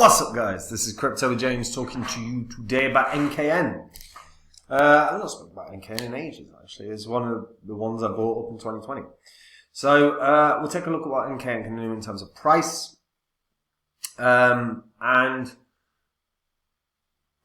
What's up, guys? This is Crypto James talking to you today about NKN. I've not spoken about NKN in ages, actually. It's one of the ones I bought up in 2020. So we'll take a look at what NKN can do in terms of price. And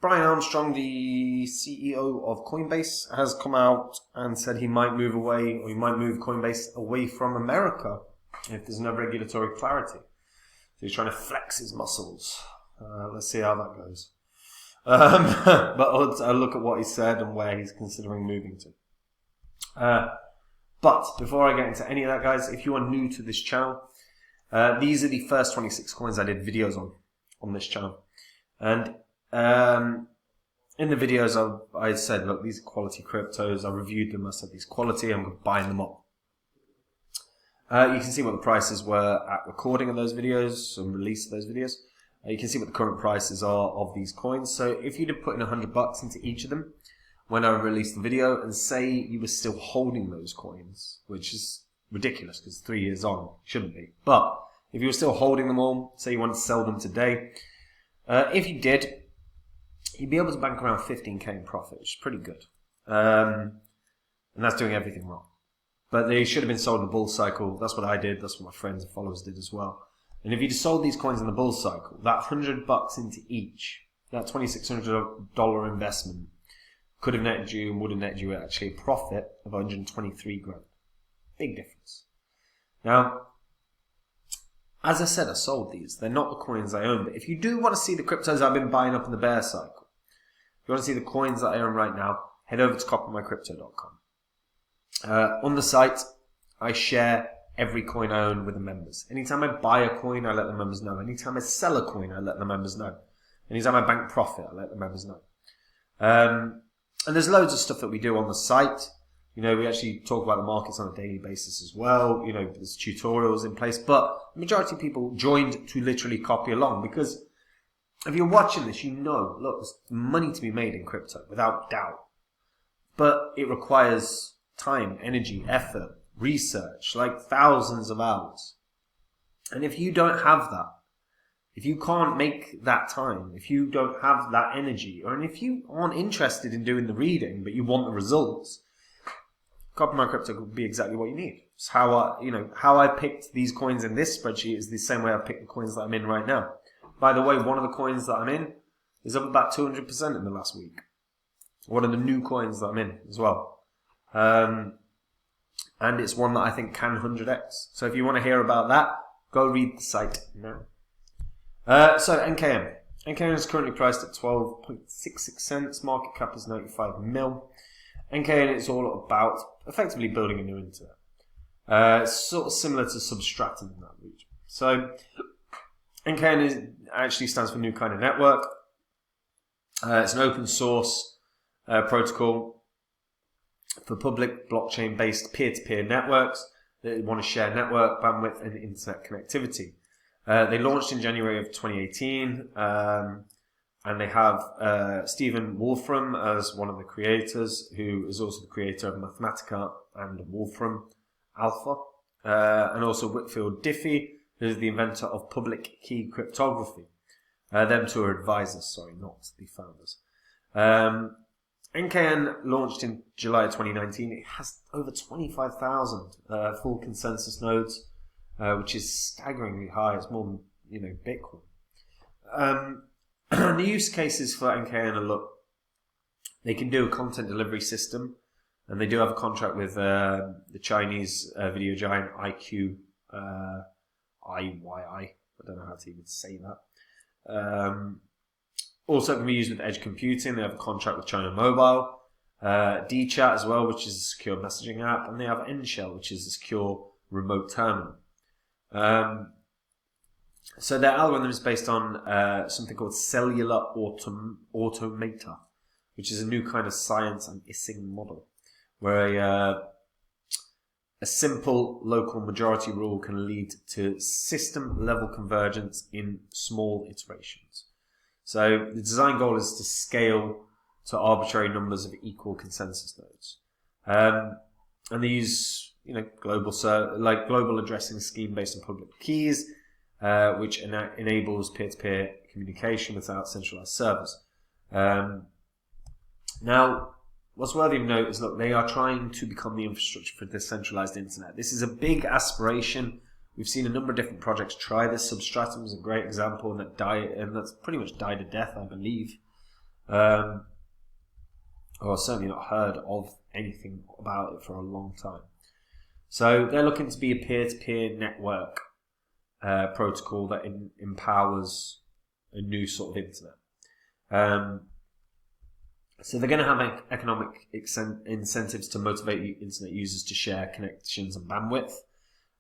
Brian Armstrong, the CEO of Coinbase, has come out and said he might move away, or he might move Coinbase away from America if there's no regulatory clarity. So he's trying to flex his muscles. Let's see how that goes. But I'll look at what he said and where he's considering moving to. But before I get into any of that, guys, if you are new to this channel, these are the first 26 coins I did videos on this channel. And in the videos, I said, look, these are quality cryptos. I reviewed them. I said, these quality. I'm buying them up. You can see what the prices were at recording of those videos and release of those videos. You can see what the current prices are of these coins. So if you'd have put in $100 into each of them when I released the video, and say you were still holding those coins, which is ridiculous because 3 years on, shouldn't be. But if you were still holding them all, say you want to sell them today, if you did, you'd be able to bank around 15k in profit, which is pretty good. And that's doing everything wrong. But they should have been sold in the bull cycle. That's what I did. That's what my friends and followers did as well. And if you'd sold these coins in the bull cycle, that $100 into each, that $2,600 investment could have netted you and would have netted you actually a profit of 123 grand. Big difference. Now, as I said, I sold these. They're not the coins I own. But if you do want to see the cryptos I've been buying up in the bear cycle, if you want to see the coins that I own right now, head over to copymycrypto.com. On the site, I share every coin I own with the members. Anytime I buy a coin, I let the members know. Anytime I sell a coin, I let the members know. Anytime I bank profit, I let the members know. And there's loads of stuff that we do on the site. You know, we actually talk about the markets on a daily basis as well. You know, there's tutorials in place. But the majority of people joined to literally copy along, because if you're watching this, you know, look, there's money to be made in crypto, without doubt. But it requires time, energy, effort, research, like thousands of hours. And if you don't have that, if you can't make that time, if you don't have that energy, or if you aren't interested in doing the reading, but you want the results, Copy My Crypto could be exactly what you need. It's how I picked these coins in this spreadsheet is the same way I picked the coins that I'm in right now. By the way, one of the coins that I'm in is up about 200% in the last week. One of the new coins that I'm in as well. And it's one that I think can 100x. So if you want to hear about that, go read the site now. So NKN. NKN is currently priced at 12.66 cents. Market cap is 95 mil. NKN is all about effectively building a new internet. It's sort of similar to Substratum in that region. So NKN actually stands for New Kind of Network. It's an open source protocol for public blockchain-based peer-to-peer networks that want to share network bandwidth and internet connectivity. They launched in January of 2018, and they have Stephen Wolfram as one of the creators, who is also the creator of Mathematica and Wolfram Alpha, and also Whitfield Diffie, who is the inventor of public key cryptography. Them two are advisors, sorry, not the founders. NKN launched in July 2019. It has over 25,000 full consensus nodes, which is staggeringly high. It's more than Bitcoin. The use cases for NKN are, look, they can do a content delivery system, and they do have a contract with the Chinese video giant IYI. I don't know how to even say that. Also, it can be used with edge computing. They have a contract with China Mobile, DChat as well, which is a secure messaging app, and they have Nshell, which is a secure remote terminal. So their algorithm is based on something called cellular automata, which is a new kind of science and Ising model, where a simple local majority rule can lead to system-level convergence in small iterations. So the design goal is to scale to arbitrary numbers of equal consensus nodes, and they use global addressing scheme based on public keys, which enables peer-to-peer communication without centralized servers. Now, what's worthy of note is, look, they are trying to become the infrastructure for decentralized internet. This is a big aspiration. We've seen a number of different projects try this. Substratum is a great example, and that's pretty much died a death, I believe. Or I've certainly not heard of anything about it for a long time. So they're looking to be a peer-to-peer network protocol that empowers a new sort of internet. So they're going to have economic incentives to motivate internet users to share connections and bandwidth.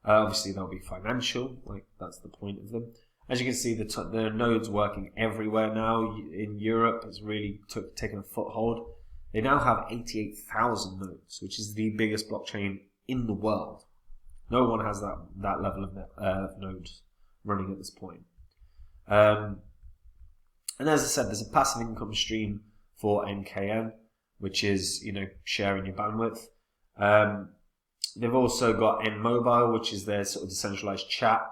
Obviously, they'll be financial, like that's the point of them. As you can see, the nodes working everywhere now in Europe. It's really taken a foothold. They now have 88,000 nodes, which is the biggest blockchain in the world. No one has that level of nodes running at this point. And as I said, there's a passive income stream for NKN, which is, sharing your bandwidth. They've also got N Mobile, which is their sort of decentralized chat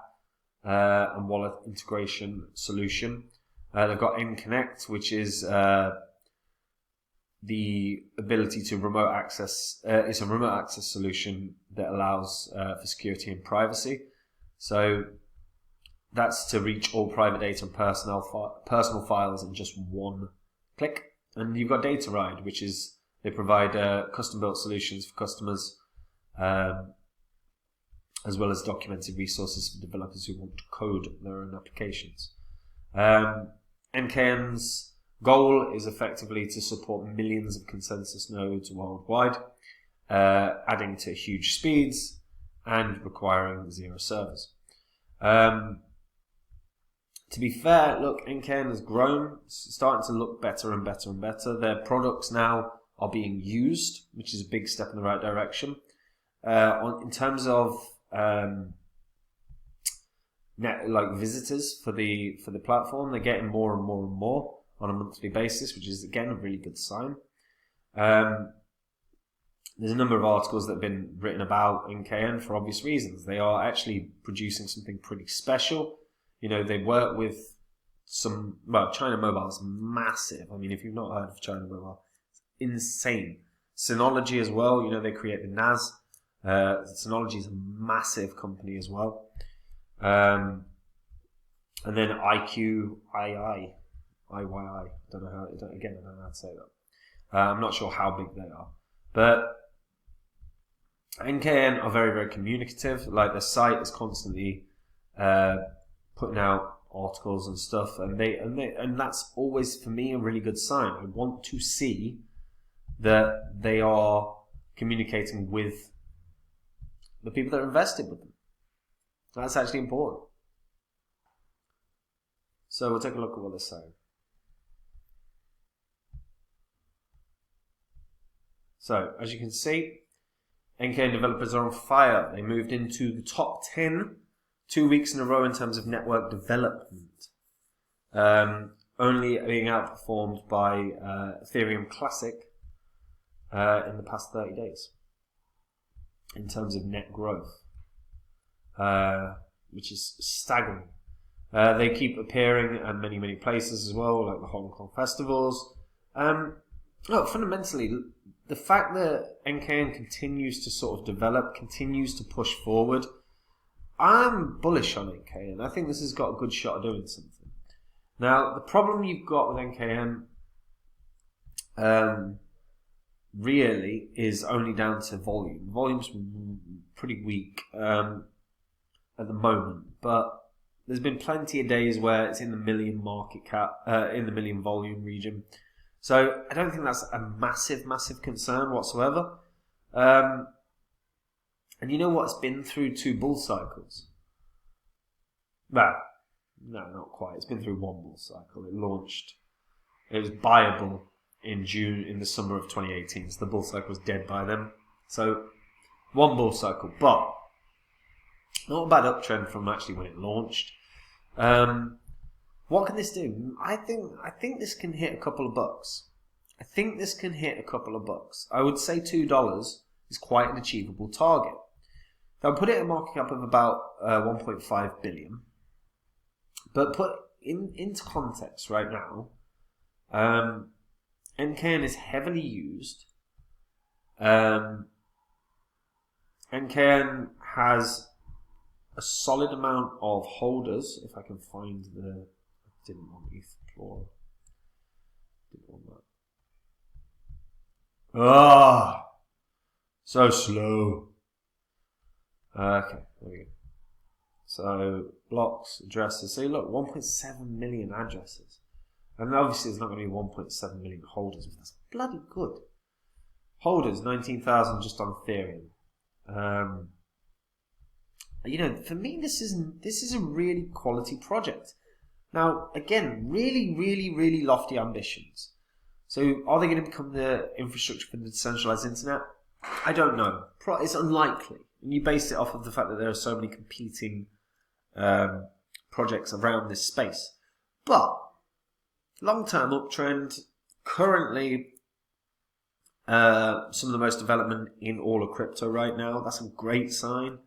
and wallet integration solution. They've got N Connect, which is the ability to remote access. It's a remote access solution that allows for security and privacy. So that's to reach all private data and personal files in just one click. And you've got Data Ride, which is they provide custom-built solutions for customers, as well as documented resources for developers who want to code their own applications. NKN's goal is effectively to support millions of consensus nodes worldwide, adding to huge speeds and requiring zero servers. To be fair, look, NKN has grown. It's starting to look better and better and better. Their products now are being used, which is a big step in the right direction. In terms of visitors for the platform, they're getting more and more and more on a monthly basis, which is again a really good sign. There's a number of articles that have been written about NKN for obvious reasons. They are actually producing something pretty special. They work with China Mobile is massive. I mean, if you've not heard of China Mobile, it's insane. Synology as well, they create the NAS. Synology is a massive company as well. And then IYI. I don't know how to say that. I'm not sure how big they are. But NKN are very, very communicative. Like, their site is constantly putting out articles and stuff, and that's always for me a really good sign. I want to see that they are communicating with the people that are invested with them. That's actually important. So we'll take a look at what they're saying. So as you can see, NKN developers are on fire. They moved into the top 10 2 weeks in a row in terms of network development, only being outperformed by Ethereum Classic in the past 30 days in terms of net growth, which is staggering. They keep appearing at many, many places as well, like the Hong Kong festivals. Fundamentally, the fact that NKN continues to sort of develop, continues to push forward, I'm bullish on NKN. I think this has got a good shot of doing something. Now, the problem you've got with NKN really is only down to volume. Volume's pretty weak at the moment, but there's been plenty of days where it's in the million market cap, in the million volume region. So I don't think that's a massive, massive concern whatsoever. And you know what? It's been through 2 bull cycles. Well, no, not quite. It's been through 1 bull cycle. It was buyable in the summer of 2018. So the bull cycle was dead by then. So 1 bull cycle, but not a bad uptrend from actually when it launched. What can this do? I think this can hit a couple of bucks. I would say $2 is quite an achievable target. If I put it at a market cap of about 1.5 billion, But put into context right now, NKN is heavily used. NKN has a solid amount of holders. If I can find the, I didn't want ETH. Didn't want that. Ah, so slow. Okay, there we go. So blocks, addresses. So look, 1.7 million addresses, and obviously there's not going to be 1.7 million holders, but that's bloody good. Holders, 19,000 just on Ethereum. You know, for me, this is a really quality project. Now, again, really lofty ambitions. So, are they going to become the infrastructure for the decentralized internet? I don't know. It's unlikely. And you base it off of the fact that there are so many competing projects around this space. But, long-term uptrend, currently some of the most development in all of crypto right now. That's a great sign.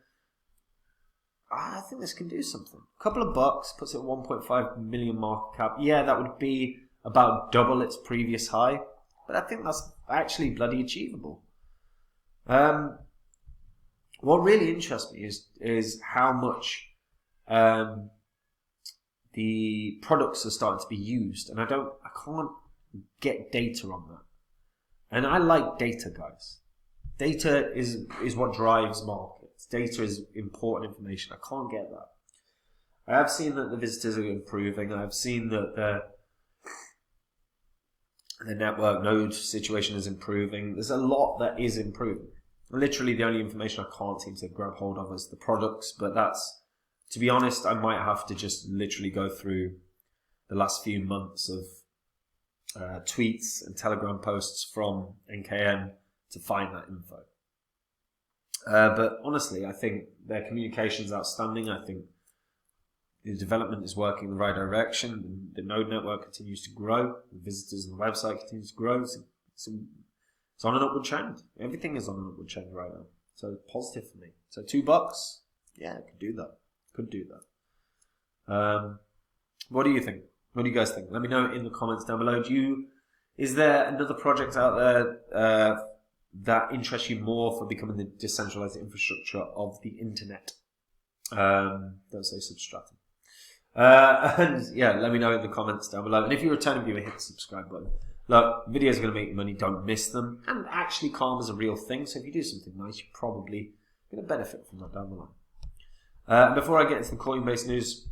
I think this can do something. A couple of bucks puts it at 1.5 million market cap. Yeah, that would be about double its previous high, but I think that's actually bloody achievable. What really interests me is how much the products are starting to be used, and I can't get data on that. And I like data, guys. Data is what drives markets. Data is important information. I can't get that. I have seen that the visitors are improving. I've seen that the network node situation is improving. There's a lot that is improving. Literally, the only information I can't seem to grab hold of is the products. But that's, to be honest, I might have to just literally go through the last few months of tweets and Telegram posts from NKN to find that info. But honestly, I think their communication is outstanding. I think the development is working in the right direction. The node network continues to grow. The visitors on the website continues to grow. It's on an upward trend. Everything is on an upward trend right now. So positive for me. So $2, yeah, could do that. Could do that. What do you think? What do you guys think? Let me know in the comments down below. Is there another project out there that interests you more for becoming the decentralized infrastructure of the internet? Don't say substratum. And yeah, let me know in the comments down below. And if you're a returning viewer, hit the subscribe button. Look, videos are going to make you money. Don't miss them. And actually, karma is a real thing. So if you do something nice, you're probably going to benefit from that down the line. Before I get into the Coinbase news,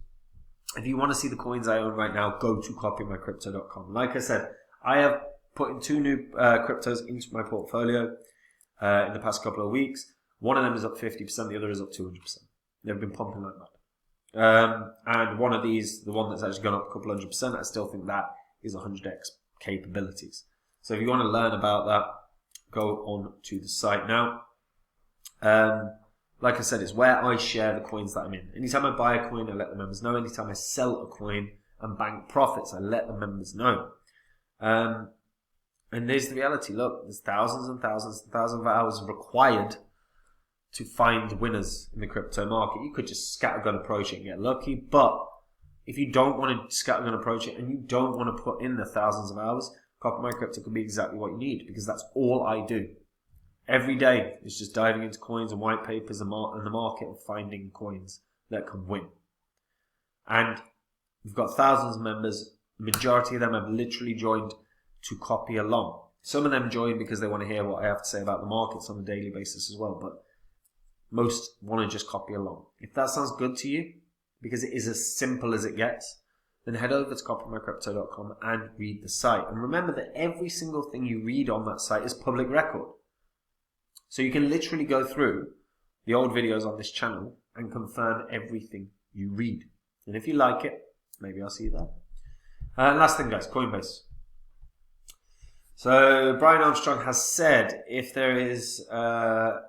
if you want to see the coins I own right now, go to copymycrypto.com. Like I said, I have put in 2 new cryptos into my portfolio in the past couple of weeks. One of them is up 50%, the other is up 200%. They've been pumping like that. And one of these, the one that's actually gone up a couple 100%, I still think that is 100x capabilities. So if you want to learn about that, go on to the site now. Like I said, it's where I share the coins that I'm in. Anytime I buy a coin, I let the members know. Anytime I sell a coin and bank profits, I let the members know. And there's the reality. Look, there's thousands and thousands and thousands of hours required to find winners in the crypto market. You could just scattergun approach it and get lucky. But if you don't want to scattergun approach it and you don't want to put in the thousands of hours, Copy My Crypto could be exactly what you need, because that's all I do. Every day is just diving into coins and white papers and the market and finding coins that can win. And we've got thousands of members. The majority of them have literally joined to copy along. Some of them join because they want to hear what I have to say about the markets on a daily basis as well, but most want to just copy along. If that sounds good to you, because it is as simple as it gets, then head over to copymycrypto.com and read the site. And remember that every single thing you read on that site is public record. So you can literally go through the old videos on this channel and confirm everything you read. And if you like it, maybe I'll see you there. Last thing, guys, Coinbase. So Brian Armstrong has said if there's no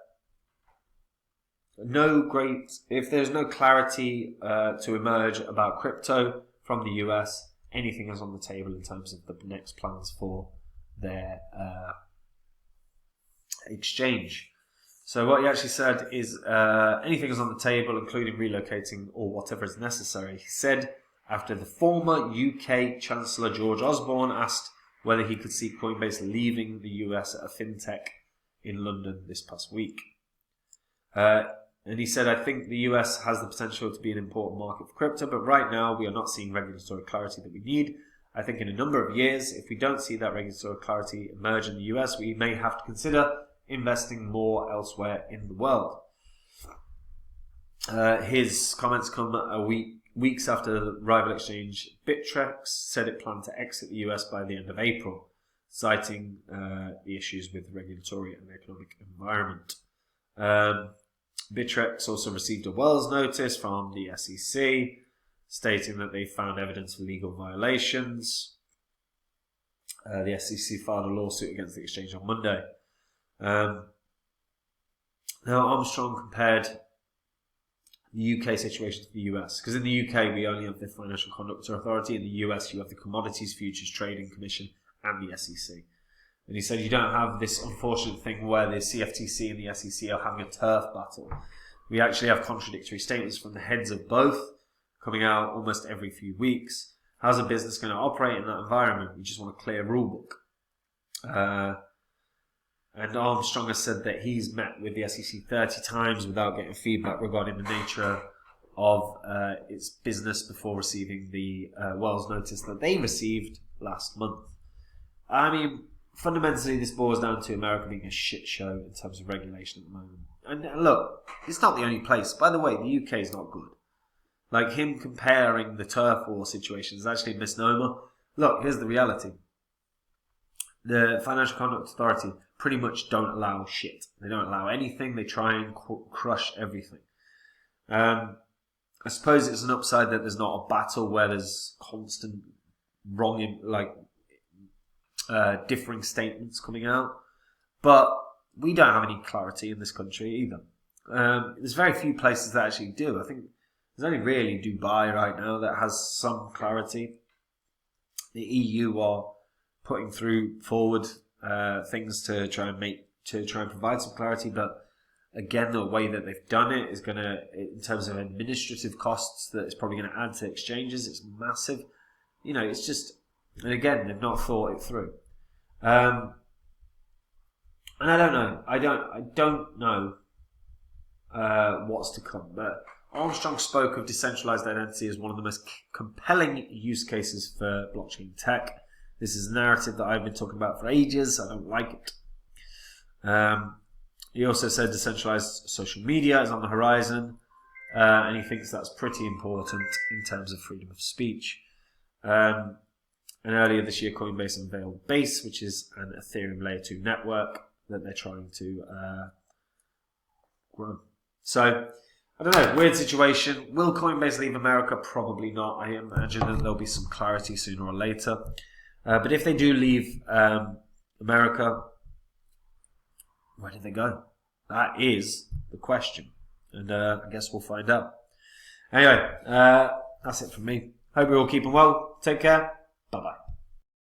clarity to emerge about crypto from the US, anything is on the table in terms of the next plans for their exchange. So what he actually said is anything is on the table, including relocating or whatever is necessary. He said after the former UK Chancellor George Osborne asked whether he could see Coinbase leaving the US at a fintech in London this past week. And he said, I think the US has the potential to be an important market for crypto, but right now we are not seeing regulatory clarity that we need. I think in a number of years, if we don't see that regulatory clarity emerge in the US, we may have to consider investing more elsewhere in the world. His comments come weeks after the rival exchange Bittrex said it planned to exit the US by the end of April, citing the issues with regulatory and economic environment. Bittrex also received a Wells notice from the SEC stating that they found evidence of legal violations. The SEC filed a lawsuit against the exchange on Monday. Now, Armstrong compared the UK situation to the US, because in the UK we only have the Financial Conduct Authority. In the US you have the Commodities Futures Trading Commission and the SEC. And he said you don't have this unfortunate thing where the CFTC and the SEC are having a turf battle. We actually have contradictory statements from the heads of both coming out almost every few weeks. How's a business going to operate in that environment? We just want a clear rule book. And Armstrong has said that he's met with the SEC 30 times without getting feedback regarding the nature of its business before receiving the Wells notice that they received last month. I mean, fundamentally, this boils down to America being a shit show in terms of regulation at the moment. And look, it's not the only place. By the way, the UK is not good. Like, him comparing the turf war situation is actually a misnomer. Look, here's the reality. The Financial Conduct Authority pretty much don't allow shit. They don't allow anything. They try and crush everything. I suppose it's an upside that there's not a battle where there's constant differing statements coming out. But we don't have any clarity in this country either. There's very few places that actually do. I think there's only really Dubai right now that has some clarity. The EU are putting forward things to try and provide some clarity, but again, the way that they've done it is going to, in terms of administrative costs, that it's probably going to add to exchanges. It's massive. You know, it's just, and again, they've not thought it through. And I don't know. I don't know what's to come. But Armstrong spoke of decentralized identity as one of the most compelling use cases for blockchain tech. This is a narrative that I've been talking about for ages. I don't like it. He also said decentralized social media is on the horizon, and he thinks that's pretty important in terms of freedom of speech. And earlier this year, Coinbase unveiled Base, which is an Ethereum Layer 2 network that they're trying to grow. So, I don't know, weird situation. Will Coinbase leave America? Probably not. I imagine that there'll be some clarity sooner or later. But if they do leave America, where do they go? That is the question. And I guess we'll find out. Anyway, that's it from me. Hope you're all keeping well. Take care. Bye-bye.